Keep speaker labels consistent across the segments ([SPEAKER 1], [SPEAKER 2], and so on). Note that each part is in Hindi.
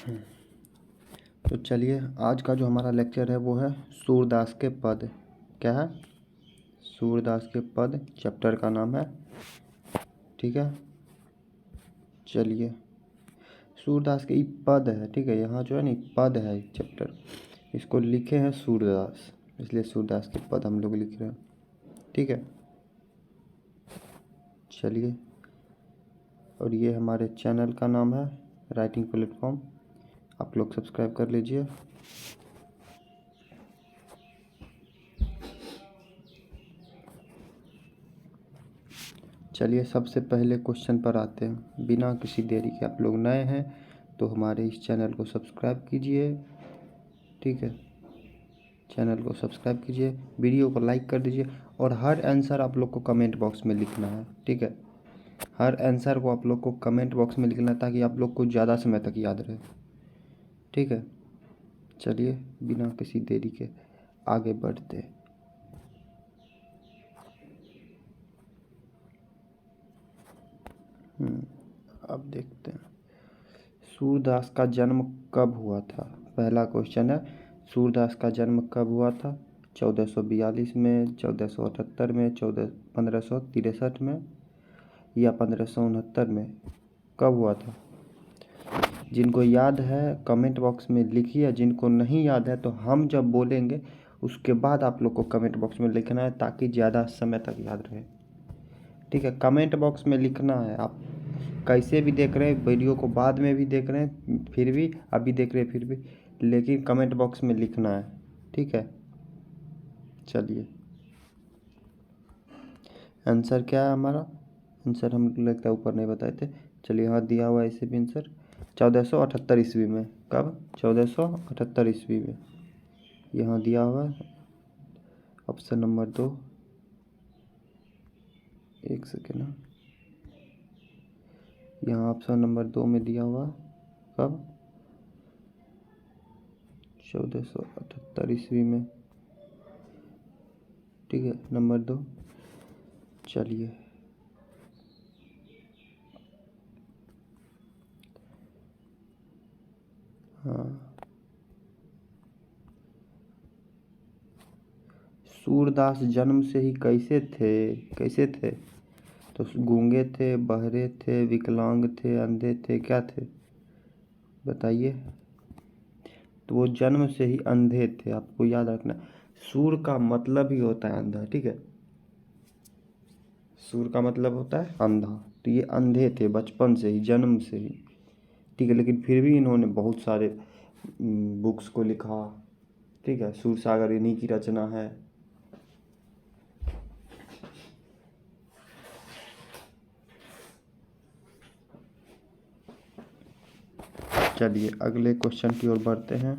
[SPEAKER 1] तो चलिए, आज का जो हमारा लेक्चर है वो है सूरदास के पद। क्या है? सूरदास के पद, चैप्टर का नाम है। ठीक है, चलिए। सूरदास के पद है, ठीक है। यहाँ जो है ना पद है चैप्टर, इसको लिखे हैं सूरदास, इसलिए सूरदास के पद हम लोग लिख रहे हैं। ठीक है, चलिए। और ये हमारे चैनल का नाम है राइटिंग प्लेटफॉर्म, आप लोग सब्सक्राइब कर लीजिए। चलिए, सबसे पहले क्वेश्चन पर आते हैं बिना किसी देरी के। आप लोग नए हैं तो हमारे इस चैनल को सब्सक्राइब कीजिए। ठीक है, चैनल को सब्सक्राइब कीजिए, वीडियो को लाइक कर दीजिए और हर आंसर आप लोग को कमेंट बॉक्स में लिखना है। ठीक है, हर आंसर को आप लोग को कमेंट बॉक्स में लिखना है ताकि आप लोग को ज़्यादा समय तक याद रहे। ठीक है, चलिए बिना किसी देरी के आगे बढ़ते। अब देखते हैं सूरदास का जन्म कब हुआ था। पहला क्वेश्चन है, सूरदास का जन्म कब हुआ था? 1442 में, 1478 में, 1563 में या 1569 में? कब हुआ था? जिनको याद है कमेंट बॉक्स में लिखिए, जिनको नहीं याद है तो हम जब बोलेंगे उसके बाद आप लोग को कमेंट बॉक्स में लिखना है ताकि ज़्यादा समय तक याद रहे। ठीक है, कमेंट बॉक्स में लिखना है। आप कैसे भी देख रहे हैं वीडियो को, बाद में भी देख रहे हैं फिर भी, अभी देख रहे हैं फिर भी, लेकिन कमेंट बॉक्स में लिखना है। ठीक है, चलिए। आंसर क्या है हमारा? आंसर हम लगता है ऊपर नहीं बताए थे। चलिए, यहाँ दिया हुआ है इसे भी आंसर 1478 ईस्वी में। कब? 1478 ईस्वी में, यहाँ दिया हुआ है ऑप्शन नंबर 2। एक सेकेंड, यहाँ ऑप्शन नंबर 2 में दिया हुआ। कब? 1478 ईस्वी में। ठीक है, नंबर 2। चलिए, हाँ। सूरदास जन्म से ही कैसे थे? तो गूंगे थे, बहरे थे, विकलांग थे, अंधे थे, क्या थे? बताइए। तो वो जन्म से ही अंधे थे, आपको याद रखना। सूर का मतलब ही होता है अंधा। ठीक है, सूर का मतलब होता है अंधा, तो ये अंधे थे बचपन से ही, जन्म से ही। ठीक है, लेकिन फिर भी इन्होंने बहुत सारे बुक्स को लिखा। ठीक है, सूरसागर इन्हीं की रचना है। चलिए अगले क्वेश्चन की ओर बढ़ते हैं।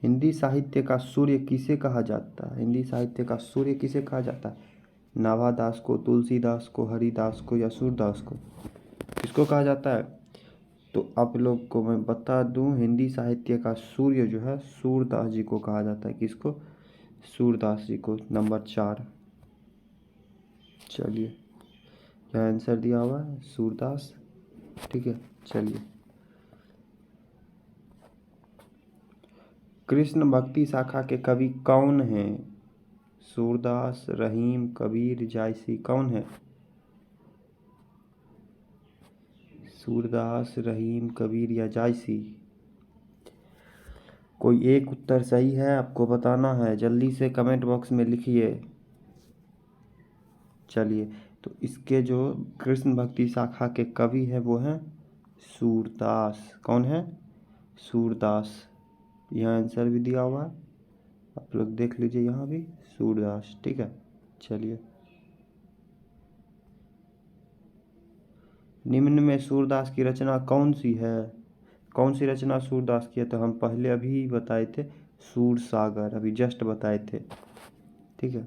[SPEAKER 1] हिंदी साहित्य का सूर्य किसे कहा जाता है? हिंदी साहित्य का सूर्य किसे कहा जाता है? नाभादास को, तुलसीदास को, हरिदास को या सूरदास को? किसको कहा जाता है? तो आप लोग को मैं बता दूं, हिंदी साहित्य का सूर्य जो है सूरदास जी को कहा जाता है। किसको? सूरदास जी को। नंबर 4। चलिए, यहाँ आंसर दिया हुआ है सूरदास। ठीक है, चलिए। कृष्ण भक्ति शाखा के कवि कौन हैं? सूरदास, रहीम, कबीर, जायसी, कौन है? सूरदास, रहीम, कबीर या जायसी? कोई एक उत्तर सही है, आपको बताना है, जल्दी से कमेंट बॉक्स में लिखिए। चलिए, तो इसके जो कृष्ण भक्ति शाखा के कवि हैं वो हैं सूरदास। कौन है? सूरदास। यहाँ आंसर भी दिया हुआ है, आप लोग देख लीजिए, यहाँ भी सूरदास। ठीक है, चलिए। निम्न में सूरदास की रचना कौन सी है? कौन सी रचना सूरदास की है? तो हम पहले अभी बताए थे, सूरसागर, अभी जस्ट बताए थे। ठीक है,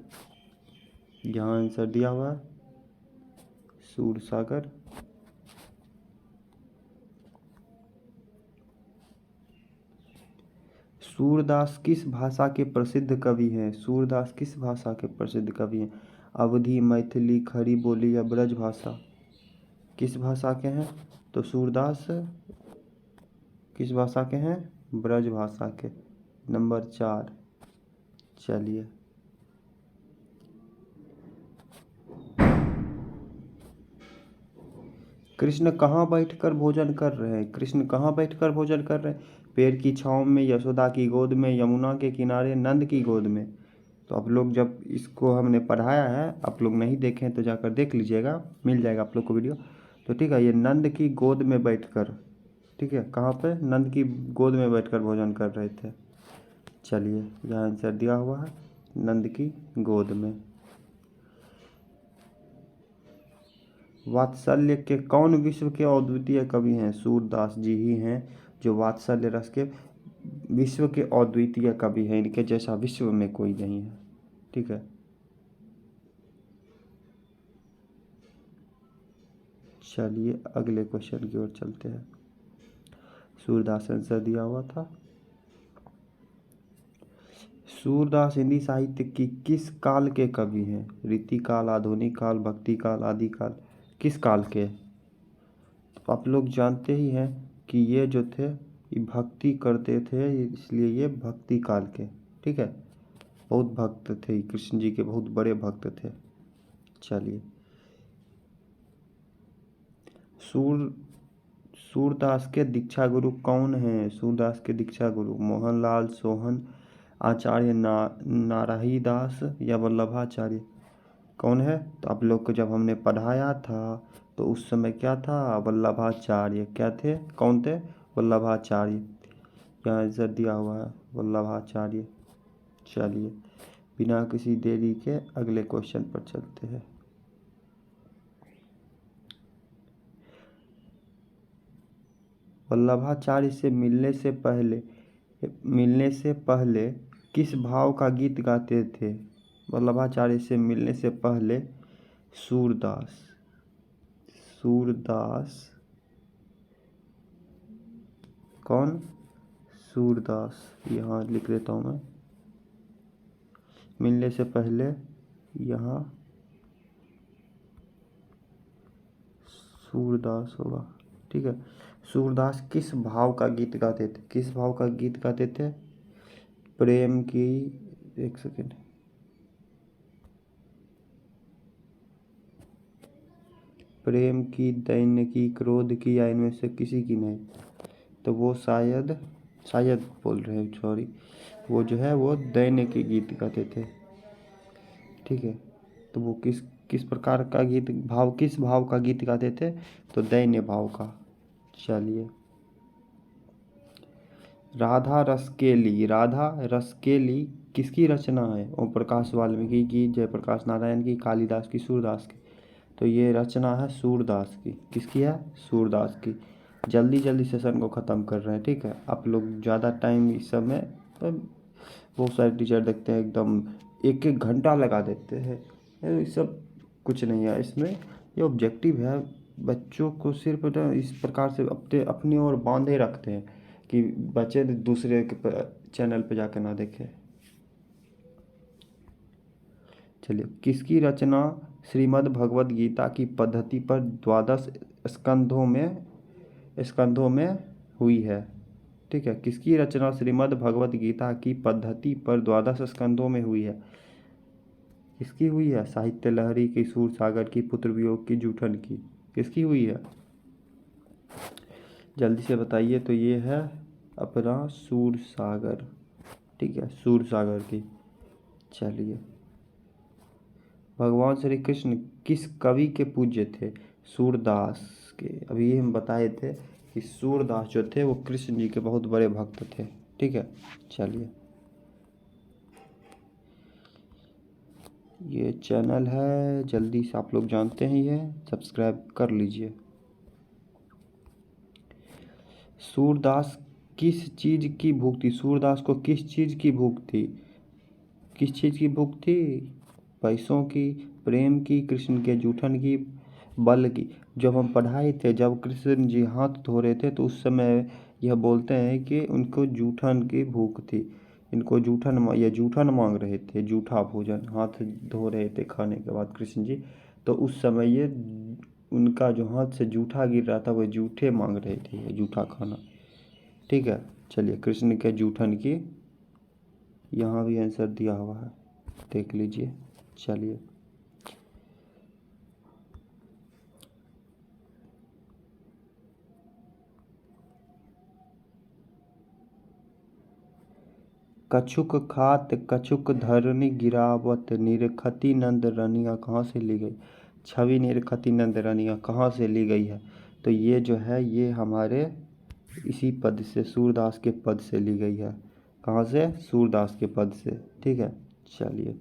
[SPEAKER 1] यहाँ आंसर दिया हुआ है सूरसागर। सूरदास किस भाषा के प्रसिद्ध कवि हैं? सूरदास किस भाषा के प्रसिद्ध कवि हैं? अवधी, मैथिली, खड़ी बोली या ब्रज भाषा? किस भाषा के हैं? तो सूरदास किस भाषा के हैं? ब्रज भाषा के। नंबर 4। चलिए, कृष्ण कहाँ बैठकर भोजन कर रहे हैं? कृष्ण कहाँ बैठकर भोजन कर रहे हैं? पेड़ की छाँव में, यशोदा की गोद में, यमुना के किनारे, नंद की गोद में। तो आप लोग जब इसको हमने पढ़ाया है, आप लोग नहीं देखें तो जाकर देख लीजिएगा, मिल जाएगा आप लोग को वीडियो। तो ठीक है, ये नंद की गोद में बैठकर, ठीक है, कहाँ पे? नंद की गोद में बैठकर भोजन कर रहे थे। चलिए, यहाँ आंसर दिया हुआ है, नंद की गोद में। वात्सल्य के कौन विश्व के अद्वितीय कवि हैं? सूरदास जी ही हैं जो वात्सल्य रस के विश्व के अद्वितीय कवि हैं। इनके जैसा विश्व में कोई नहीं है। ठीक है, चलिए अगले क्वेश्चन की ओर चलते हैं। सूरदास आंसर दिया हुआ था। सूरदास हिंदी साहित्य की किस काल के कवि हैं? रीति काल, आधुनिक काल, भक्ति काल, आदि काल, किस काल के? तो आप लोग जानते ही हैं कि ये जो थे ये भक्ति करते थे, इसलिए ये भक्ति काल के। ठीक है, बहुत भक्त थे, कृष्ण जी के बहुत बड़े भक्त थे। चलिए, सूरदास के दीक्षा गुरु कौन हैं? सूरदास के दीक्षा गुरु मोहनलाल सोहन, आचार्य नाराही दास या वल्लभाचार्य, कौन है? तो आप लोग को जब हमने पढ़ाया था तो उस समय क्या था? वल्लभाचार्य। क्या थे? कौन थे? वल्लभाचार्य। यहाँ आंसर दिया हुआ है, वल्लभाचार्य। चलिए, बिना किसी देरी के अगले क्वेश्चन पर चलते हैं। वल्लभाचार्य से मिलने से पहले किस भाव का गीत गाते थे? वल्लभाचार्य से मिलने से पहले सूरदास कौन? सूरदास, यहाँ लिख देता हूँ मैं, मिलने से पहले यहाँ सूरदास होगा। ठीक है, सूरदास किस भाव का गीत गाते थे? किस भाव का गीत गाते थे? प्रेम की, एक सेकेंड, प्रेम की, दैन्य की, क्रोध की, या इनमें से किसी की नहीं? तो वो शायद बोल रहे हैं, सॉरी, वो जो है वो दैन्य के गीत गाते थे। ठीक है, तो वो किस प्रकार का गीत, किस भाव का गीत गाते थे? तो दैन्य भाव का। चलिए, राधा रसकेली किसकी रचना है? ओम प्रकाश वाल्मीकि की, जयप्रकाश नारायण की, कालिदास की, सूरदास की? तो ये रचना है सूरदास की। किसकी है? सूरदास की। जल्दी जल्दी सेशन को ख़त्म कर रहे हैं। ठीक है, आप लोग ज़्यादा टाइम इस समय, बहुत सारे टीचर देखते हैं एकदम एक एक घंटा लगा देते हैं। ये सब कुछ नहीं है इसमें, ये ऑब्जेक्टिव है। बच्चों को सिर्फ इस प्रकार से अपनी ओर बांधे रखते हैं कि बच्चे दूसरे के चैनल पे जाकर ना देखें। चलिए, किसकी रचना श्रीमद् भगवद गीता की पद्धति पर 12 स्कंधों में हुई है? ठीक है, किसकी रचना श्रीमद् भगवद गीता की पद्धति पर 12 स्कंधों में हुई है? किसकी हुई है? साहित्य लहरी की, सूरसागर की, पुत्र वियोग की, जूठन की? किसकी हुई है? जल्दी से बताइए। तो ये है अपना सूरसागर। ठीक है, सूरसागर की। चलिए, भगवान श्री कृष्ण किस कवि के पूज्य थे? सूरदास के। अभी हम बताए थे कि सूरदास जो थे वो कृष्ण जी के बहुत बड़े भक्त थे। ठीक है, चलिए, ये चैनल है, जल्दी से आप लोग जानते हैं, ये सब्सक्राइब कर लीजिए। सूरदास किस चीज़ की भूख थी? सूरदास को किस चीज़ की भूख थी? किस चीज़ की भूख थी? पैसों की, प्रेम की, कृष्ण के जूठन की, बल की? जब हम पढ़ाए थे, जब कृष्ण जी हाथ धो रहे थे तो उस समय यह बोलते हैं कि उनको जूठन की भूख थी। इनको जूठन मांग रहे थे, जूठा भोजन, हाथ धो रहे थे खाने के बाद कृष्ण जी। तो उस समय ये उनका जो हाथ से जूठा गिर रहा था वो जूठे मांग रहे थे, जूठा खाना। ठीक है, चलिए कृष्ण के जूठन की यहाँ भी आंसर दिया हुआ है, देख लीजिए। चलिए, कछुक खात कछुक धरनी गिरावत निरखती नंद रनिया कहाँ से ली गई। छवि निरखती नंद रनिया कहाँ से ली गई है, तो ये जो है ये हमारे इसी पद से, सूरदास के पद से ली गई है। कहाँ से? सूरदास के पद से। ठीक है, चलिए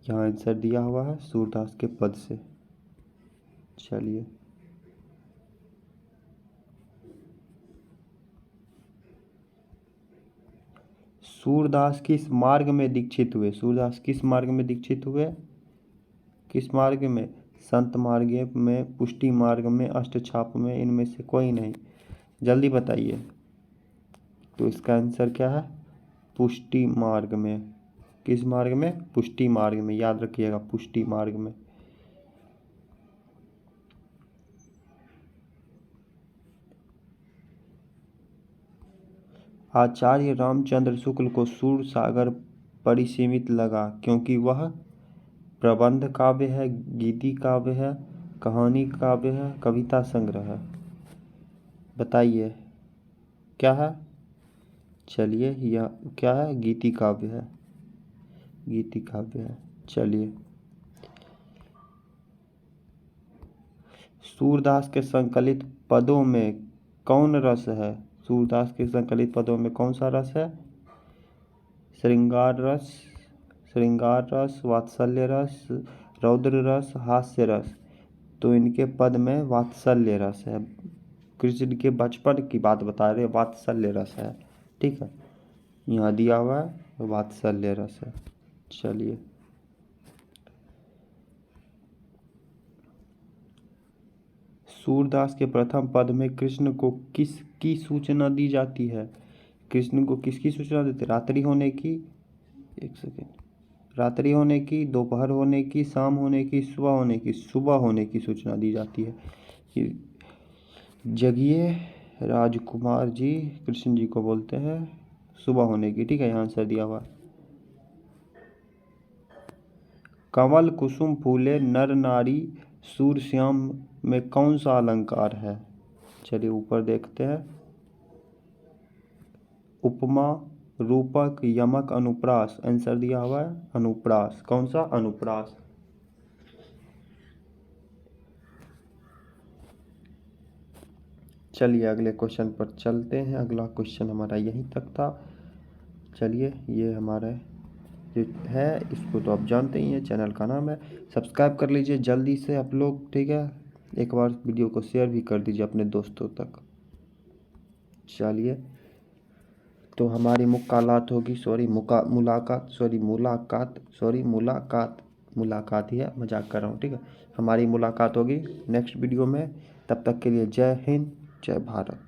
[SPEAKER 1] यहाँ आंसर दिया हुआ है सूरदास के पद से। चलिए, सूरदास किस मार्ग में दीक्षित हुए? सूरदास किस मार्ग में दीक्षित हुए? किस मार्ग में? संत मार्ग में, पुष्टि मार्ग में, अष्टछाप में, इनमें से कोई नहीं। जल्दी बताइए। तो इसका आंसर क्या है? पुष्टि मार्ग में। किस मार्ग में? पुष्टि मार्ग में, याद रखिएगा, पुष्टि मार्ग में। आचार्य रामचंद्र शुक्ल को सूर सागर परिसीमित लगा क्योंकि वह प्रबंध काव्य है, गीति काव्य है, कहानी काव्य है, कविता संग्रह है। बताइए क्या है? चलिए, यह क्या है? गीति काव्य है, गीति काव्य है। चलिए, सूरदास के संकलित पदों में कौन रस है? सूरदास के संकलित पदों में कौन सा रस है? श्रृंगार रस, श्रृंगार रस, वात्सल्य रस, रौद्र रस, हास्य रस। तो इनके पद में वात्सल्य रस है। कृष्ण के बचपन की बात बता रहे, वात्सल्य रस है। ठीक है, यहाँ दिया हुआ है वात्सल्य रस है। चलिए, सूरदास के प्रथम पद में कृष्ण को किसकी सूचना दी जाती है? कृष्ण को किसकी सूचना देते? रात्रि होने की, एक सेकेंड, रात्रि होने की, दोपहर होने की, शाम होने की, सुबह होने की, सुबह होने की सूचना दी जाती है कि जगिए राजकुमार जी, कृष्ण जी को बोलते हैं, सुबह होने की। ठीक है, यहाँ आंसर दिया हुआ। कमल कुसुम फूले नर नारी सूरश्याम में कौन सा अलंकार है? चलिए ऊपर देखते हैं। उपमा, रूपक, यमक, अनुप्रास। आंसर दिया हुआ है अनुप्रास। कौन सा? अनुप्रास। चलिए अगले क्वेश्चन पर चलते हैं। अगला क्वेश्चन हमारा यहीं तक था। चलिए, ये हमारा जो है इसको तो आप जानते ही हैं, चैनल का नाम है, सब्सक्राइब कर लीजिए जल्दी से आप लोग। ठीक है, एक बार वीडियो को शेयर भी कर दीजिए अपने दोस्तों तक। चलिए, तो हमारी मुलाकात होगी, मुलाकात ही है, मजाक कर रहा हूँ। ठीक है, हमारी मुलाकात होगी नेक्स्ट वीडियो में। तब तक के लिए जय हिंद, जय भारत।